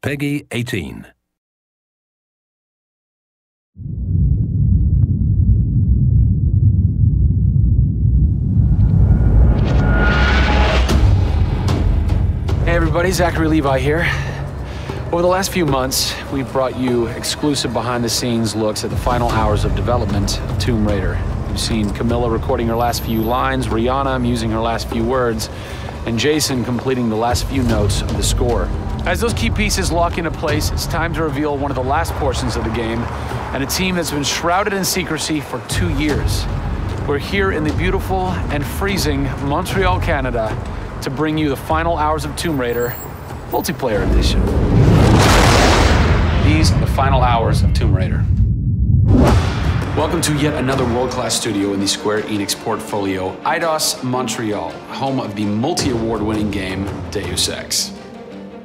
Peggy 18. Hey everybody, Zachary Levi here. Over the last few months, we've brought you exclusive behind-the-scenes looks at the final hours of development of Tomb Raider. You've seen Camilla recording her last few lines, Rihanna musing her last few words, and Jason completing the last few notes of the score. As those key pieces lock into place, it's time to reveal one of the last portions of the game, and a team that's been shrouded in secrecy for 2 years. We're here in the beautiful and freezing Montreal, Canada, to bring you the final hours of Tomb Raider multiplayer edition. These are the final hours of Tomb Raider. Welcome to yet another world-class studio in the Square Enix portfolio, Eidos Montreal, home of the multi-award-winning game Deus Ex.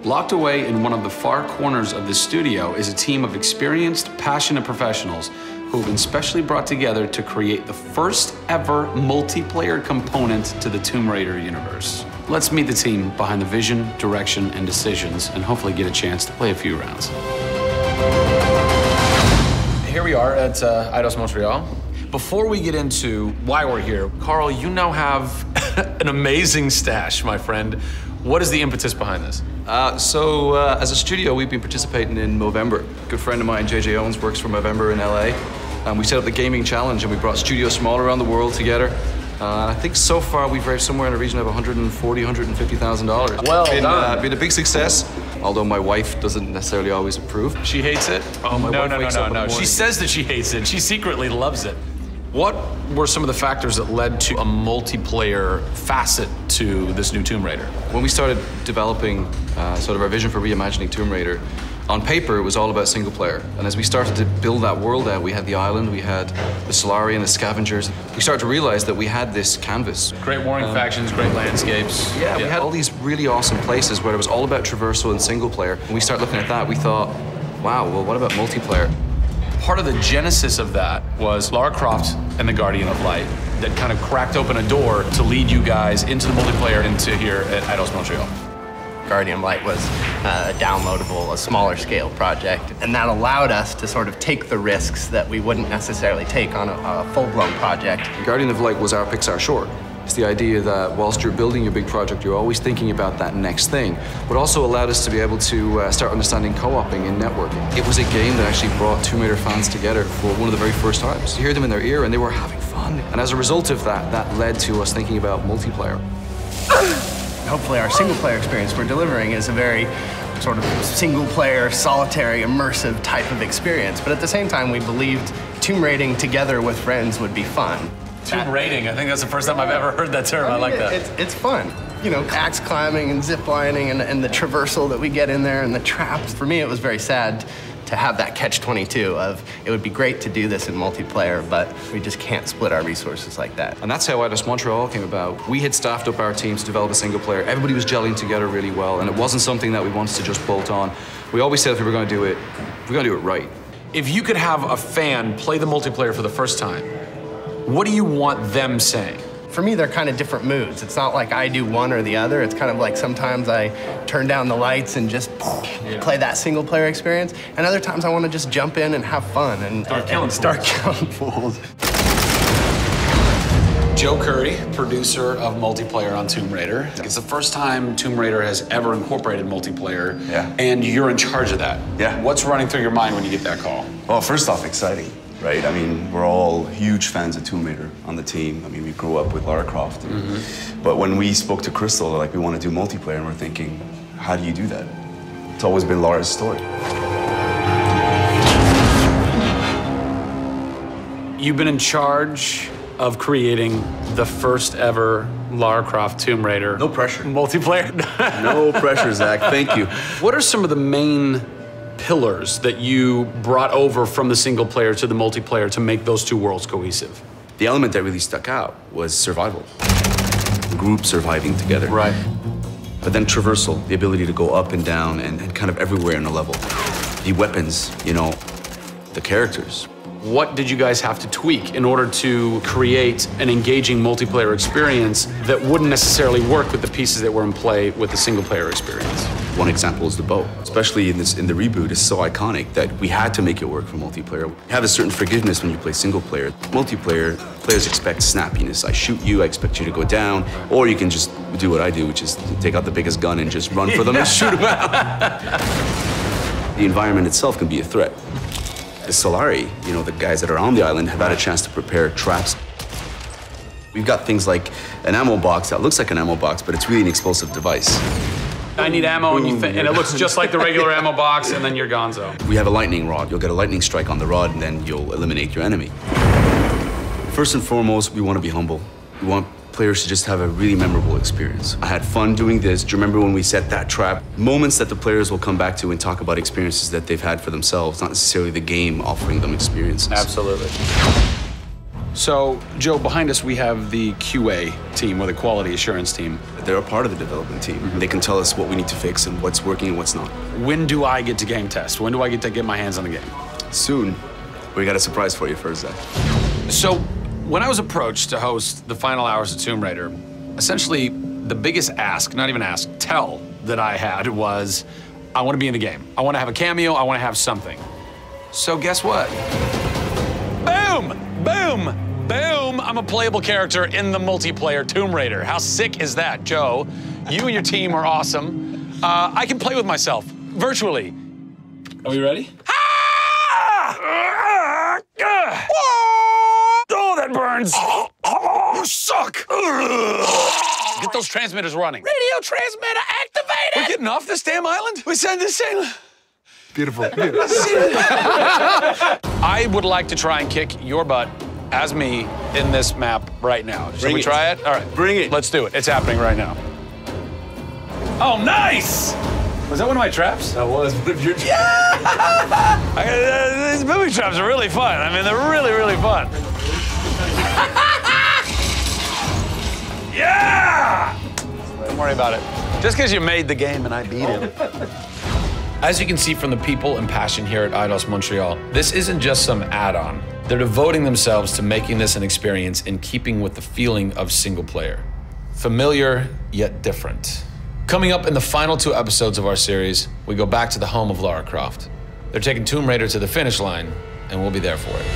Locked away in one of the far corners of the studio is a team of experienced, passionate professionals who have been specially brought together to create the first ever multiplayer component to the Tomb Raider universe. Let's meet the team behind the vision, direction, and decisions, and hopefully get a chance to play a few rounds. Here we are at Eidos Montreal. Before we get into why we're here, Carl, you now have an amazing stash, my friend. What is the impetus behind this? As a studio, we've been participating in Movember. A good friend of mine, JJ Owens, works for Movember in LA. We set up the gaming challenge and we brought studios from all around the world together. I think so far we've raised somewhere in the region of $140,000, $150,000. Well done. Been a big success, although my wife doesn't necessarily always approve. She hates it? Oh, my wife wakes up in the morning. She says that she hates it. She secretly loves it. What were some of the factors that led to a multiplayer facet to this new Tomb Raider? When we started developing sort of our vision for reimagining Tomb Raider, on paper, it was all about single player. And as we started to build that world out, we had the island, we had the Solarian, the scavengers. We started to realize that we had this canvas. Great warring factions, great landscapes. Yeah, we had all these really awesome places where it was all about traversal and single player. When we started looking at that, we thought, wow, well, what about multiplayer? Part of the genesis of that was Lara Croft and the Guardian of Light that kind of cracked open a door to lead you guys into the multiplayer into here at Eidos Montreal. Guardian of Light was a downloadable, a smaller scale project, and that allowed us to sort of take the risks that we wouldn't necessarily take on a full-blown project. Guardian of Light was our Pixar short. It's the idea that whilst you're building your big project, you're always thinking about that next thing, but also allowed us to be able to start understanding co-oping and networking. It was a game that actually brought Tomb Raider fans together for one of the very first times. You hear them in their ear and they were having fun. And as a result of that, that led to us thinking about multiplayer. Hopefully our single-player experience we're delivering is a very sort of single-player, solitary, immersive type of experience. But at the same time, we believed tomb raiding together with friends would be fun. Tomb raiding, I think that's the first time I've ever heard that term. I like that. It's fun. You know, axe climbing and zip lining and the traversal that we get in there and the traps. For me, it was very sad to have that catch-22 of it would be great to do this in multiplayer, but we just can't split our resources like that. And that's how Eidos Montreal came about. We had staffed up our teams to develop a single player. Everybody was gelling together really well, and it wasn't something that we wanted to just bolt on. We always said if we were going to do it, we're going to do it right. If you could have a fan play the multiplayer for the first time, what do you want them saying? For me, they're kind of different moods. It's not like I do one or the other. It's kind of like sometimes I turn down the lights and just play that single player experience. And other times I want to just jump in and have fun and start killing fools. Joe Curry, producer of multiplayer on Tomb Raider. It's the first time Tomb Raider has ever incorporated multiplayer, and you're in charge of that. Yeah. What's running through your mind when you get that call? Well, first off, exciting, right? I mean, we're all huge fans of Tomb Raider on the team. I mean, we grew up with Lara Croft. But when we spoke to Crystal, like, we want to do multiplayer, and we're thinking, how do you do that? It's always been Lara's story. You've been in charge of creating the first ever Lara Croft Tomb Raider. No pressure. Multiplayer. No pressure, Zach. Thank you. What are some of the main pillars that you brought over from the single player to the multiplayer to make those two worlds cohesive? The element that really stuck out was survival. The group surviving together. Right. But then traversal, the ability to go up and down and kind of everywhere in a level. The weapons, you know, the characters. What did you guys have to tweak in order to create an engaging multiplayer experience that wouldn't necessarily work with the pieces that were in play with the single player experience? One example is the bow. Especially in the reboot, it's so iconic that we had to make it work for multiplayer. You have a certain forgiveness when you play single player. Multiplayer, players expect snappiness. I shoot you, I expect you to go down, or you can just do what I do, which is take out the biggest gun and just run for them and shoot them out. The environment itself can be a threat. The Solari, you know, the guys that are on the island have had a chance to prepare traps. We've got things like an ammo box that looks like an ammo box, but it's really an explosive device. I need ammo, and it looks just like the regular ammo box, and then you're gonzo. We have a lightning rod. You'll get a lightning strike on the rod, and then you'll eliminate your enemy. First and foremost, we want to be humble. We want players to just have a really memorable experience. I had fun doing this. Do you remember when we set that trap? Moments that the players will come back to and talk about experiences that they've had for themselves, not necessarily the game offering them experiences. Absolutely. So, Joe, behind us we have the QA team, or the quality assurance team. They're a part of the development team. They can tell us what we need to fix and what's working and what's not. When do I get to game test? When do I get to get my hands on the game? Soon. We got a surprise for you first, Zach. So, when I was approached to host the final hours of Tomb Raider, essentially the biggest ask, not even ask, tell that I had was, I want to be in the game. I want to have a cameo, I want to have something. So guess what? Boom! Boom! Boom! I'm a playable character in the multiplayer Tomb Raider. How sick is that, Joe? You and your team are awesome. I can play with myself, virtually. Are we ready? Oh, that burns! You suck! Get those transmitters running. Radio transmitter activated! We're getting off this damn island? We send this in. Beautiful. I would like to try and kick your butt as me in this map right now. Should we try it? All right. Bring it. Let's do it. It's happening right now. Oh, nice! Was that one of my traps? That was one of your traps. Yeah! These booby traps are really fun. I mean, they're really, really fun. Yeah! Don't worry about it. Just because you made the game and I beat it. As you can see from the people and passion here at Eidos Montreal, this isn't just some add-on. They're devoting themselves to making this an experience in keeping with the feeling of single player. Familiar, yet different. Coming up in the final 2 episodes of our series, we go back to the home of Lara Croft. They're taking Tomb Raider to the finish line, and we'll be there for it.